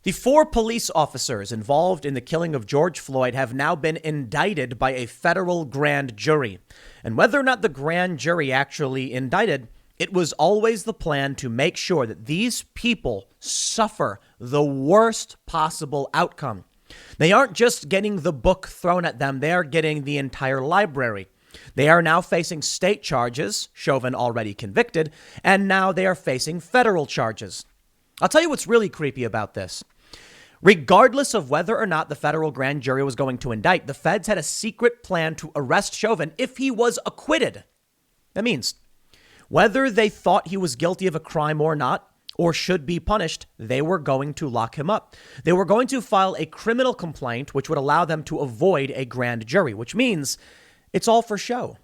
The 4 police officers involved in the killing of George Floyd have now been indicted by a federal grand jury. And whether or not the grand jury actually indicted, it was always the plan to make sure that these people suffer the worst possible outcome. They aren't just getting the book thrown at them, they are getting the entire library. They are now facing state charges, Chauvin already convicted, and now they are facing federal charges. I'll tell you what's really creepy about this. Regardless of whether or not the federal grand jury was going to indict, the feds had a secret plan to arrest Chauvin if he was acquitted. That means whether they thought he was guilty of a crime or not, or should be punished, they were going to lock him up. They were going to file a criminal complaint, which would allow them to avoid a grand jury, which means it's all for show.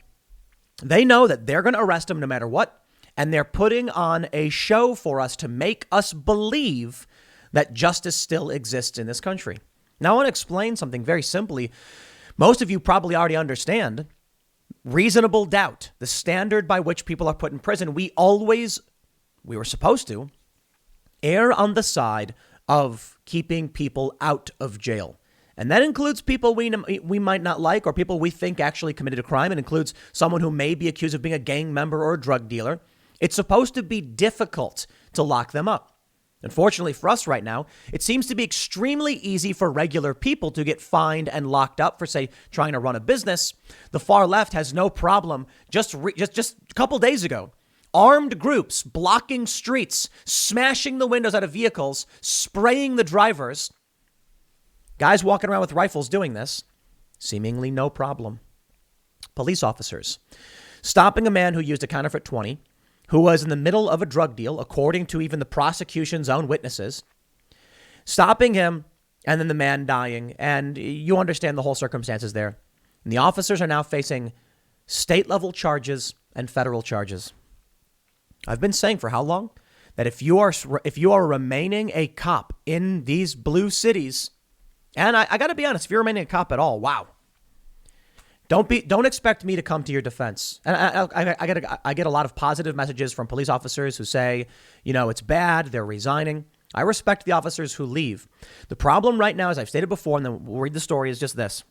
They know that they're going to arrest him no matter what, and they're putting on a show for us to make us believe that justice still exists in this country. Now, I want to explain something very simply. Most of you probably already understand reasonable doubt, the standard by which people are put in prison. We were supposed to err on the side of keeping people out of jail. And that includes people we might not like or people we think actually committed a crime. It includes someone who may be accused of being a gang member or a drug dealer. It's supposed to be difficult to lock them up. Unfortunately for us right now, it seems to be extremely easy for regular people to get fined and locked up for, say, trying to run a business. The far left has no problem. Just a couple days ago, armed groups blocking streets, smashing the windows out of vehicles, spraying the drivers. Guys walking around with rifles doing this, seemingly no problem. Police officers stopping a man who used a counterfeit 20, who was in the middle of a drug deal, according to even the prosecution's own witnesses, stopping him and then the man dying. And you understand the whole circumstances there. And the officers are now facing state level charges and federal charges. I've been saying for how long that if you are remaining a cop in these blue cities, and I got to be honest, if you're remaining a cop at all, wow. Don't expect me to come to your defense. And I get a lot of positive messages from police officers who say, it's bad. They're resigning. I respect the officers who leave. The problem right now, as I've stated before, and then we'll read the story, is just this.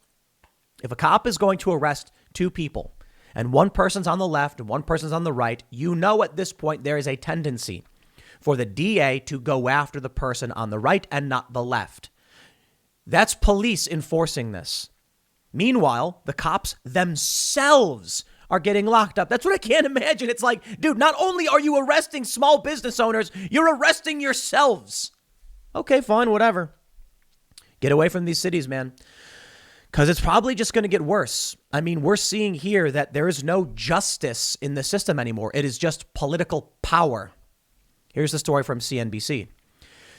If a cop is going to arrest 2 people and one person's on the left and one person's on the right, at this point there is a tendency for the DA to go after the person on the right and not the left. That's police enforcing this. Meanwhile, the cops themselves are getting locked up. That's what I can't imagine. It's like, dude, not only are you arresting small business owners, you're arresting yourselves. Okay, fine, whatever. Get away from these cities, man, because it's probably just going to get worse. I mean, we're seeing here that there is no justice in the system anymore. It is just political power. Here's the story from CNBC.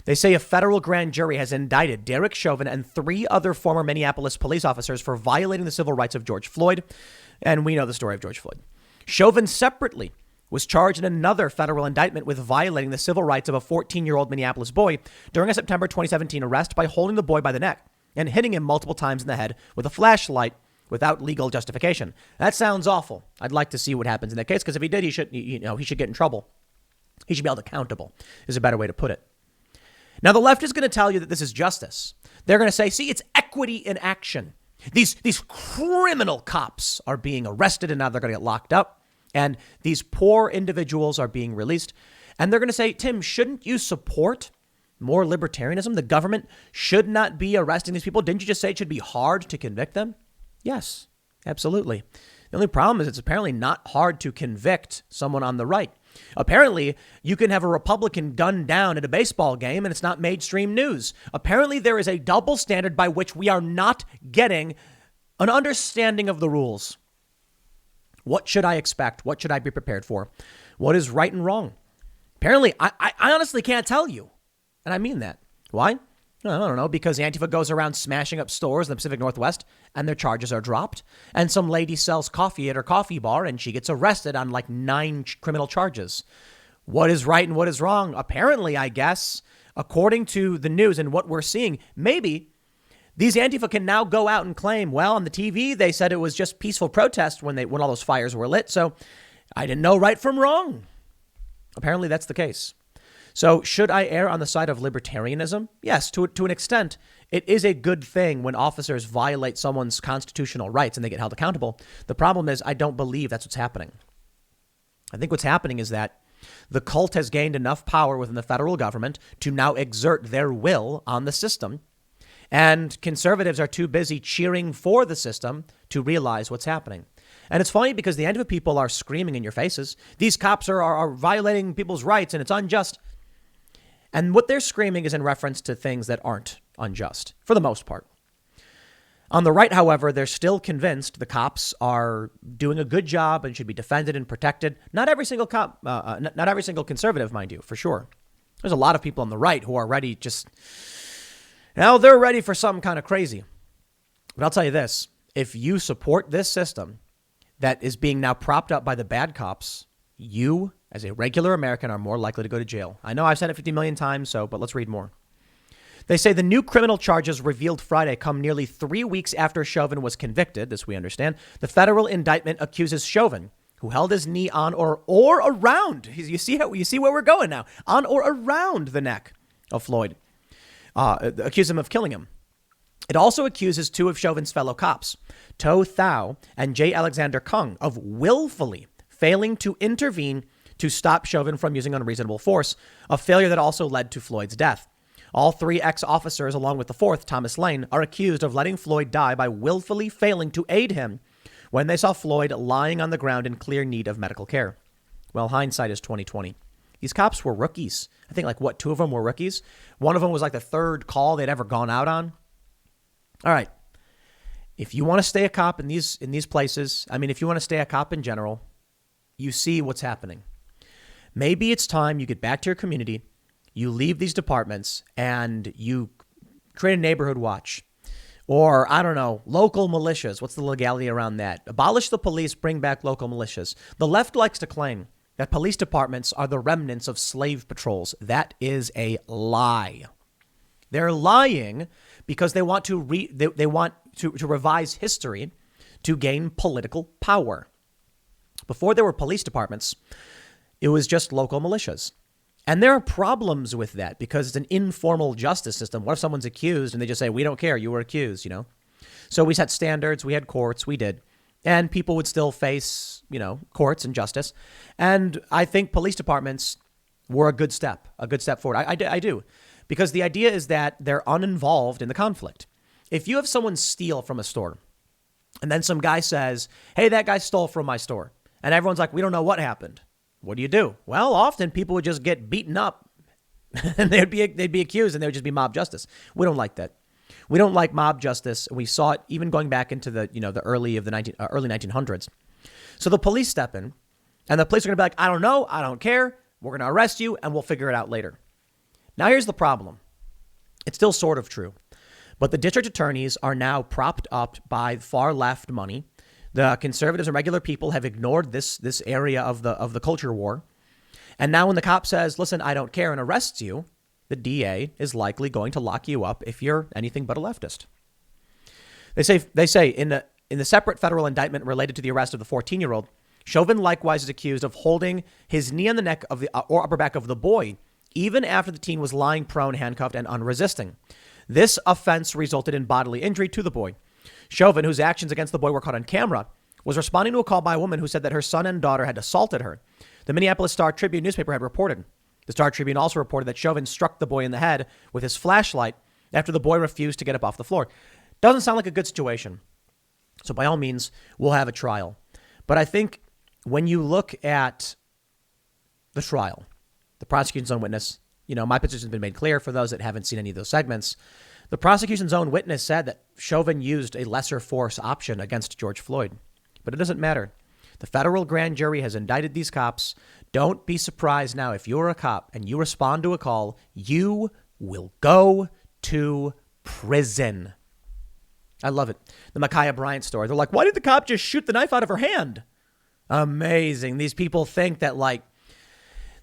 They say a federal grand jury has indicted Derek Chauvin and 3 other former Minneapolis police officers for violating the civil rights of George Floyd. And we know the story of George Floyd. Chauvin separately was charged in another federal indictment with violating the civil rights of a 14-year-old Minneapolis boy during a September 2017 arrest by holding the boy by the neck and hitting him multiple times in the head with a flashlight without legal justification. That sounds awful. I'd like to see what happens in that case, because if he did, he should get in trouble. He should be held accountable, is a better way to put it. Now, the left is going to tell you that this is justice. They're going to say, see, it's equity in action. These criminal cops are being arrested and now they're going to get locked up. And these poor individuals are being released. And they're going to say, Tim, shouldn't you support more libertarianism? The government should not be arresting these people. Didn't you just say it should be hard to convict them? Yes, absolutely. The only problem is it's apparently not hard to convict someone on the right. Apparently, you can have a Republican gunned down at a baseball game and it's not mainstream news. Apparently, there is a double standard by which we are not getting an understanding of the rules. What should I expect? What should I be prepared for? What is right and wrong? Apparently, I honestly can't tell you. And I mean that. Why? I don't know, because Antifa goes around smashing up stores in the Pacific Northwest and their charges are dropped. And some lady sells coffee at her coffee bar and she gets arrested on like 9 criminal charges. What is right and what is wrong? Apparently, I guess, according to the news and what we're seeing, maybe these Antifa can now go out and claim, well, on the TV, they said it was just peaceful protest when all those fires were lit. So I didn't know right from wrong. Apparently, that's the case. So should I err on the side of libertarianism? Yes, to an extent. It is a good thing when officers violate someone's constitutional rights and they get held accountable. The problem is I don't believe that's what's happening. I think what's happening is that the cult has gained enough power within the federal government to now exert their will on the system. And conservatives are too busy cheering for the system to realize what's happening. And it's funny because the Antifa people are screaming in your faces. These cops are violating people's rights and it's unjust. And what they're screaming is in reference to things that aren't unjust, for the most part. On the right, however, they're still convinced the cops are doing a good job and should be defended and protected. Not every single cop, not every single conservative, mind you, for sure. There's a lot of people on the right who are ready they're ready for something kind of crazy. But I'll tell you this, if you support this system that is being now propped up by the bad cops, you, as a regular American, are more likely to go to jail. I know I've said it 50 million times, but let's read more. They say the new criminal charges revealed Friday come nearly 3 weeks after Chauvin was convicted. This we understand. The federal indictment accuses Chauvin, who held his knee on or around. You see where we're going now. On or around the neck of Floyd. Accuse him of killing him. It also accuses two of Chauvin's fellow cops, To Thao and J. Alexander Kung, of willfully failing to intervene to stop Chauvin from using unreasonable force, a failure that also led to Floyd's death. All three ex-officers, along with the fourth, Thomas Lane, are accused of letting Floyd die by willfully failing to aid him when they saw Floyd lying on the ground in clear need of medical care. Well, hindsight is 20/20. These cops were rookies. I think two of them were rookies. One of them was like the third call they'd ever gone out on. All right. If you want to stay a cop in these places, if you want to stay a cop in general, you see what's happening. Maybe it's time you get back to your community, you leave these departments, and you create a neighborhood watch. Or, I don't know, local militias. What's the legality around that? Abolish the police, bring back local militias. The left likes to claim that police departments are the remnants of slave patrols. That is a lie. They're lying because they want to revise history to gain political power. Before there were police departments, it was just local militias. And there are problems with that because it's an informal justice system. What if someone's accused and they just say, we don't care, you were accused, So we set standards, we had courts, we did. And people would still face, courts and justice. And I think police departments were a good step forward. I do. Because the idea is that they're uninvolved in the conflict. If you have someone steal from a store and then some guy says, hey, that guy stole from my store. And everyone's like, we don't know what happened. What do? Well, often people would just get beaten up and they'd be accused and there would just be mob justice. We don't like that. We don't like mob justice. We saw it even going back into the early 1900s. So the police step in and the police are going to be like, I don't know. I don't care. We're going to arrest you and we'll figure it out later. Now, here's the problem. It's still sort of true, but the district attorneys are now propped up by far left money. The conservatives and regular people have ignored this area of the culture war. And now when the cop says, listen, I don't care and arrests you, the DA is likely going to lock you up if you're anything but a leftist. They say in the separate federal indictment related to the arrest of the 14-year-old, Chauvin likewise is accused of holding his knee on the neck of the or upper back of the boy, even after the teen was lying prone, handcuffed, and unresisting. This offense resulted in bodily injury to the boy. Chauvin, whose actions against the boy were caught on camera, was responding to a call by a woman who said that her son and daughter had assaulted her. The Minneapolis Star-Tribune newspaper had reported. The Star-Tribune also reported that Chauvin struck the boy in the head with his flashlight after the boy refused to get up off the floor. Doesn't sound like a good situation. So by all means, we'll have a trial. But I think when you look at the trial, the prosecution's own witness, my position has been made clear for those that haven't seen any of those segments. The prosecution's own witness said that Chauvin used a lesser force option against George Floyd. But it doesn't matter. The federal grand jury has indicted these cops. Don't be surprised now if you're a cop and you respond to a call, you will go to prison. I love it. The Micaiah Bryant story. They're like, why did the cop just shoot the knife out of her hand? Amazing. These people think that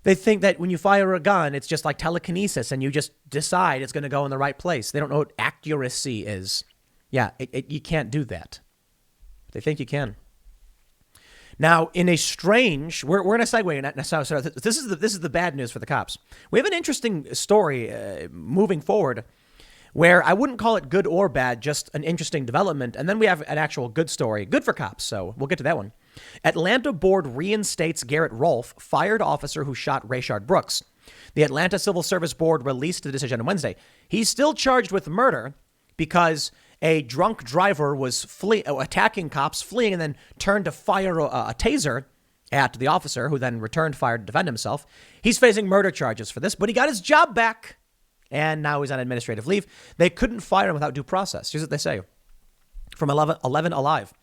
they think that when you fire a gun, it's just like telekinesis and you just decide it's going to go in the right place. They don't know what accuracy is. Yeah, you can't do that. They think you can. Now, in a strange, we're going to segue. So this is the bad news for the cops. We have an interesting story moving forward, where I wouldn't call it good or bad, just an interesting development. And then we have an actual good story, good for cops. So we'll get to that one. Atlanta board reinstates Garrett Rolfe, fired officer who shot Rayshard Brooks. The Atlanta Civil Service Board released the decision on Wednesday. He's still charged with murder because a drunk driver was attacking cops, fleeing, and then turned to fire a taser at the officer, who then returned fire to defend himself. He's facing murder charges for this, but he got his job back. And now he's on administrative leave. They couldn't fire him without due process. Here's what they say. From 11 Alive.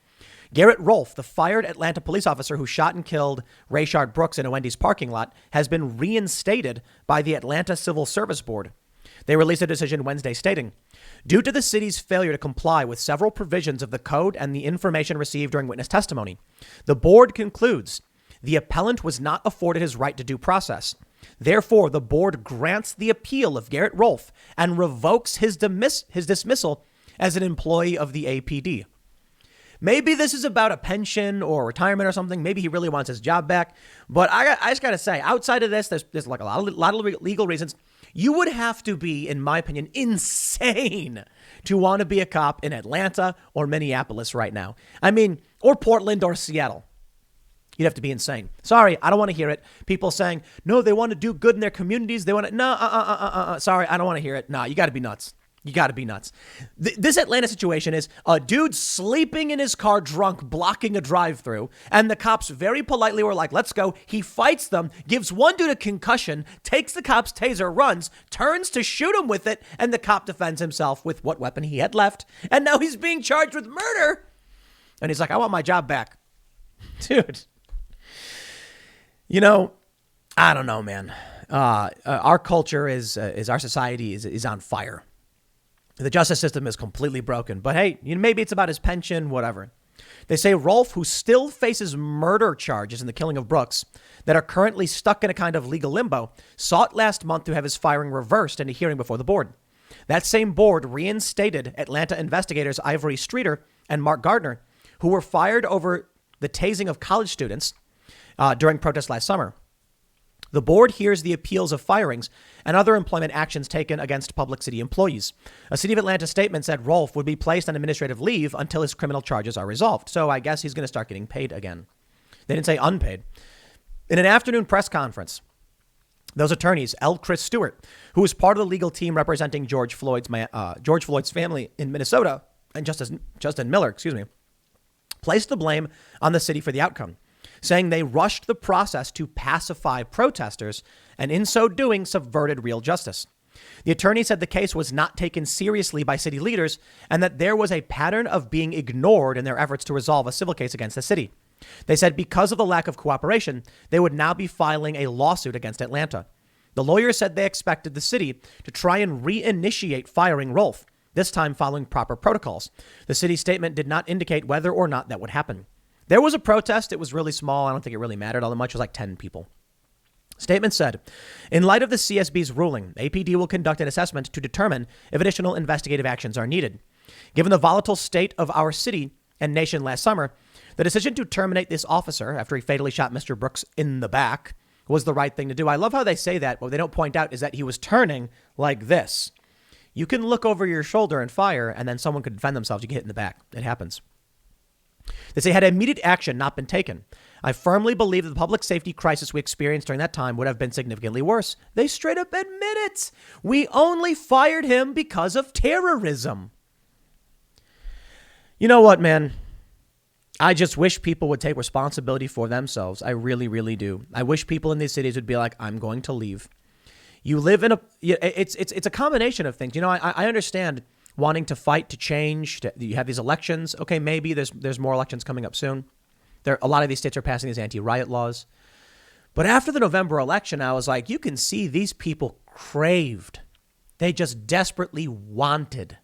Garrett Rolfe, the fired Atlanta police officer who shot and killed Rayshard Brooks in a Wendy's parking lot, has been reinstated by the Atlanta Civil Service Board. They released a decision Wednesday stating, due to the city's failure to comply with several provisions of the code and the information received during witness testimony, the board concludes the appellant was not afforded his right to due process. Therefore, the board grants the appeal of Garrett Rolfe and revokes his dismissal as an employee of the APD. Maybe this is about a pension or retirement or something. Maybe he really wants his job back. But I just got to say, outside of this, there's like a lot of legal reasons. You would have to be, in my opinion, insane to want to be a cop in Atlanta or Minneapolis right now. I mean, or Portland or Seattle. You'd have to be insane. Sorry, I don't want to hear it. People saying, no, they want to do good in their communities. They want to, sorry, I don't want to hear it. No, you got to be nuts. You got to be nuts. This Atlanta situation is a dude sleeping in his car drunk, blocking a drive-through. And the cops very politely were like, let's go. He fights them, gives one dude a concussion, takes the cop's taser, runs, turns to shoot him with it. And the cop defends himself with what weapon he had left. And now he's being charged with murder. And he's like, I want my job back. Dude. You know, I don't know, man. Our culture is our society is on fire. The justice system is completely broken. But hey, maybe it's about his pension, whatever. They say Rolfe, who still faces murder charges in the killing of Brooks that are currently stuck in a kind of legal limbo, sought last month to have his firing reversed in a hearing before the board. That same board reinstated Atlanta investigators Ivory Streeter and Mark Gardner, who were fired over the tasing of college students during protests last summer. The board hears the appeals of firings and other employment actions taken against public city employees. A City of Atlanta statement said Rolfe would be placed on administrative leave until his criminal charges are resolved. So I guess he's going to start getting paid again. They didn't say unpaid. In an afternoon press conference, those attorneys, L. Chris Stewart, who was part of the legal team representing George Floyd's family in Minnesota, and Justin Miller, placed the blame on the city for the outcome, saying they rushed the process to pacify protesters and in so doing subverted real justice. The attorney said the case was not taken seriously by city leaders and that there was a pattern of being ignored in their efforts to resolve a civil case against the city. They said because of the lack of cooperation, they would now be filing a lawsuit against Atlanta. The lawyers said they expected the city to try and reinitiate firing Rolfe, this time following proper protocols. The city's statement did not indicate whether or not that would happen. There was a protest. It was really small. I don't think it really mattered all that much. It was like 10 people. Statement said, in light of the CSB's ruling, APD will conduct an assessment to determine if additional investigative actions are needed. Given the volatile state of our city and nation last summer, the decision to terminate this officer after he fatally shot Mr. Brooks in the back was the right thing to do. I love how they say that. What they don't point out is that he was turning like this. You can look over your shoulder and fire, and then someone could defend themselves. You get hit in the back. It happens. They say had immediate action not been taken, I firmly believe that the public safety crisis we experienced during that time would have been significantly worse. They straight up admit it. We only fired him because of terrorism. You know what, man? I just wish people would take responsibility for themselves. I really, really do. I wish people in these cities would be like, I'm going to leave. You live in it's a combination of things. You know, I understand wanting to fight, to change. You have these elections. Okay, maybe there's more elections coming up soon. A lot of these states are passing these anti-riot laws. But after the November election, I was like, you can see these people craved. They just desperately wanted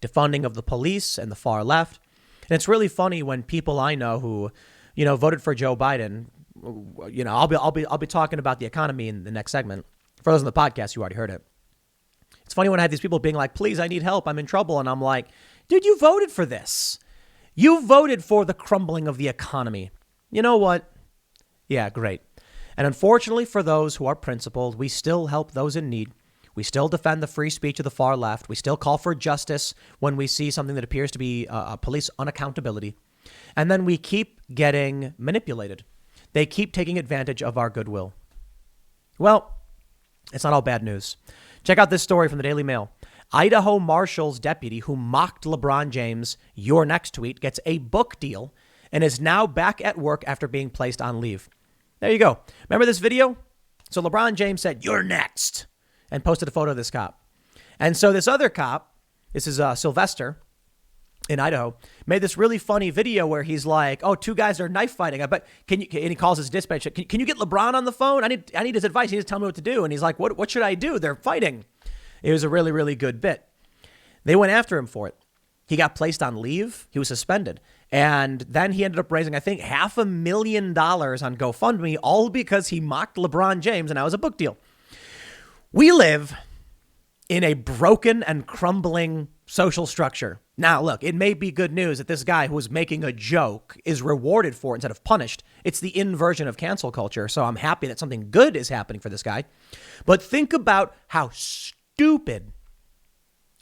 defunding of the police and the far left. And it's really funny when people I know who, voted for Joe Biden, I'll be talking about the economy in the next segment. For those on the podcast, you already heard it. It's funny when I have these people being like, please, I need help. I'm in trouble. And I'm like, dude, you voted for this. You voted for the crumbling of the economy. You know what? Yeah, great. And unfortunately for those who are principled, we still help those in need. We still defend the free speech of the far left. We still call for justice when we see something that appears to be a police unaccountability. And then we keep getting manipulated. They keep taking advantage of our goodwill. Well, it's not all bad news. Check out this story from the Daily Mail. Idaho Marshal's deputy who mocked LeBron James' "Your Next" tweet gets a book deal and is now back at work after being placed on leave. There you go. Remember this video? So LeBron James said, "You're next," and posted a photo of this cop. And so this other cop, this is Sylvester in Idaho, made this really funny video where he's like, "Oh, two guys are knife fighting. But and he calls his dispatch. Can you get LeBron on the phone? I need his advice. He needs to tell me what to do." And he's like, "What should I do? They're fighting." It was a really, really good bit. They went after him for it. He got placed on leave. He was suspended. And then he ended up raising, I think, $500,000 on GoFundMe, all because he mocked LeBron James, and that was a book deal. We live in a broken and crumbling social structure. Now, look, it may be good news that this guy who was making a joke is rewarded for it instead of punished. It's the inversion of cancel culture. So I'm happy that something good is happening for this guy. But think about how stupid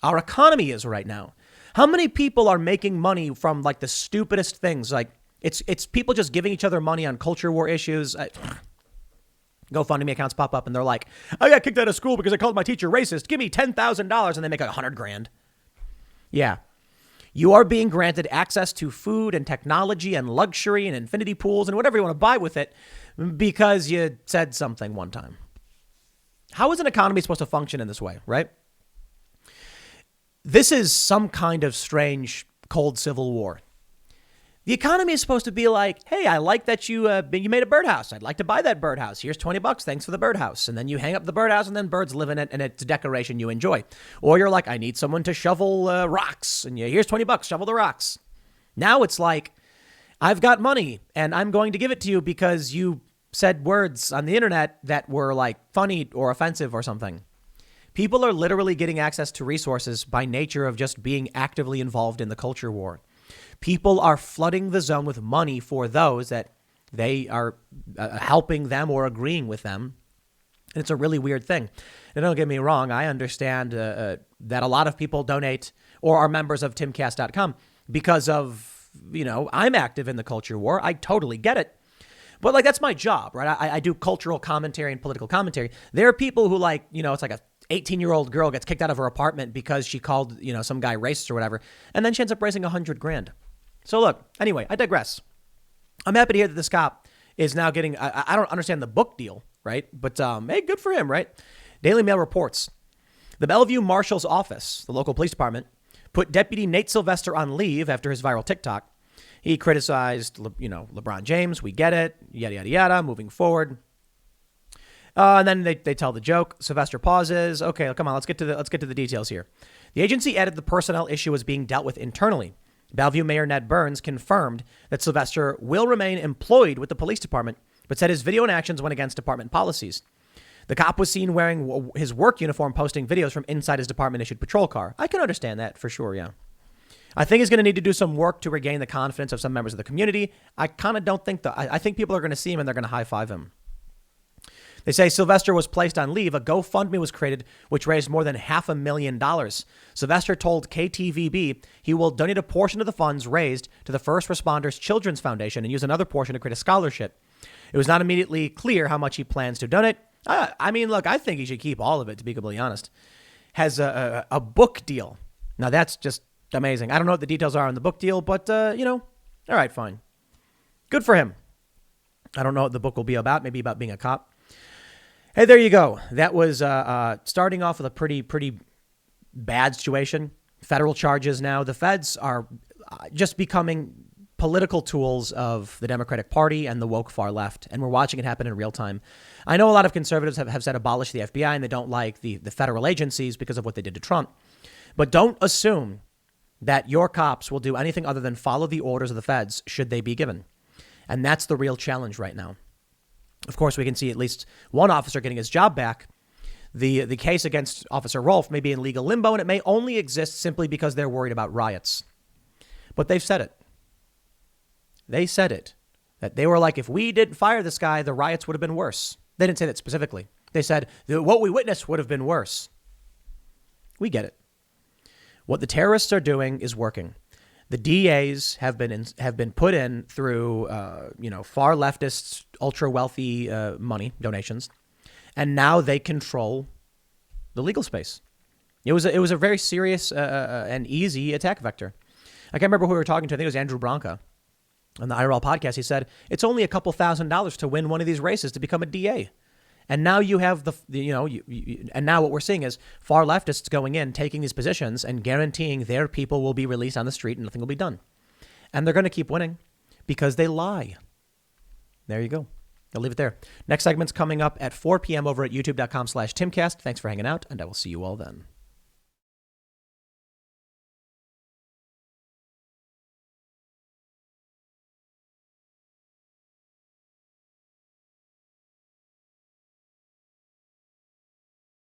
our economy is right now. How many people are making money from like the stupidest things? Like it's people just giving each other money on culture war issues. GoFundMe accounts pop up and they're like, "I got kicked out of school because I called my teacher racist. Give me $10,000," and they make like $100,000. Yeah. You are being granted access to food and technology and luxury and infinity pools and whatever you want to buy with it because you said something one time. How is an economy supposed to function in this way, right? This is some kind of strange cold civil war. The economy is supposed to be like, "Hey, I like that you made a birdhouse. I'd like to buy that birdhouse. Here's $20. Thanks for the birdhouse." And then you hang up the birdhouse and then birds live in it and it's a decoration you enjoy. Or you're like, "I need someone to shovel rocks." And here's $20, shovel the rocks. Now it's like, "I've got money and I'm going to give it to you because you said words on the internet that were like funny or offensive or something." People are literally getting access to resources by nature of just being actively involved in the culture war. People are flooding the zone with money for those that they are helping them or agreeing with them. And it's a really weird thing. And don't get me wrong. I understand that a lot of people donate or are members of timcast.com because of, I'm active in the culture war. I totally get it. But like, that's my job, right? I do cultural commentary and political commentary. There are people who it's like a 18-year-old girl gets kicked out of her apartment because she called, some guy racist or whatever. And then she ends up raising $100,000. So look, anyway, I digress. I'm happy to hear that this cop is now getting, I don't understand the book deal, right? But hey, good for him, right? Daily Mail reports the Bellevue Marshal's office, the local police department, put Deputy Nate Sylvester on leave after his viral TikTok. He criticized, LeBron James. We get it. Yada, yada, yada. Moving forward. And then they tell the joke. Sylvester pauses. Okay, come on. Let's get to the details here. The agency added the personnel issue was being dealt with internally. Bellevue Mayor Ned Burns confirmed that Sylvester will remain employed with the police department, but said his video and actions went against department policies. The cop was seen wearing his work uniform, posting videos from inside his department-issued patrol car. I can understand that for sure, yeah. I think he's going to need to do some work to regain the confidence of some members of the community. I kind of don't think I think people are going to see him and they're going to high-five him. They say Sylvester was placed on leave. A GoFundMe was created, which raised more than $500,000. Sylvester told KTVB he will donate a portion of the funds raised to the First Responders Children's Foundation and use another portion to create a scholarship. It was not immediately clear how much he plans to donate. I mean, look, I think he should keep all of it, to be completely honest. Has a book deal. Now, that's just amazing. I don't know what the details are on the book deal, but, all right, fine. Good for him. I don't know what the book will be about. Maybe about being a cop. Hey, there you go. That was starting off with a pretty bad situation. Federal charges now. The feds are just becoming political tools of the Democratic Party and the woke far left. And we're watching it happen in real time. I know a lot of conservatives have said abolish the FBI and they don't like the federal agencies because of what they did to Trump. But don't assume that your cops will do anything other than follow the orders of the feds should they be given. And that's the real challenge right now. Of course, we can see at least one officer getting his job back. The case against Officer Rolfe may be in legal limbo, and it may only exist simply because they're worried about riots. But they've said it. They said it. That they were like, if we didn't fire this guy, the riots would have been worse. They didn't say that specifically. They said that what we witnessed would have been worse. We get it. What the terrorists are doing is working. The DAs have been put in through far leftist, ultra wealthy money donations, and now they control the legal space. It was a very serious and easy attack vector. I can't remember who we were talking to. I think it was Andrew Branca on the IRL podcast. He said it's only a couple $1,000s to win one of these races to become a DA. And now you have and now what we're seeing is far leftists going in, taking these positions and guaranteeing their people will be released on the street and nothing will be done. And they're going to keep winning because they lie. There you go. I'll leave it there. Next segment's coming up at 4 p.m. over at youtube.com/Timcast. Thanks for hanging out, and I will see you all then.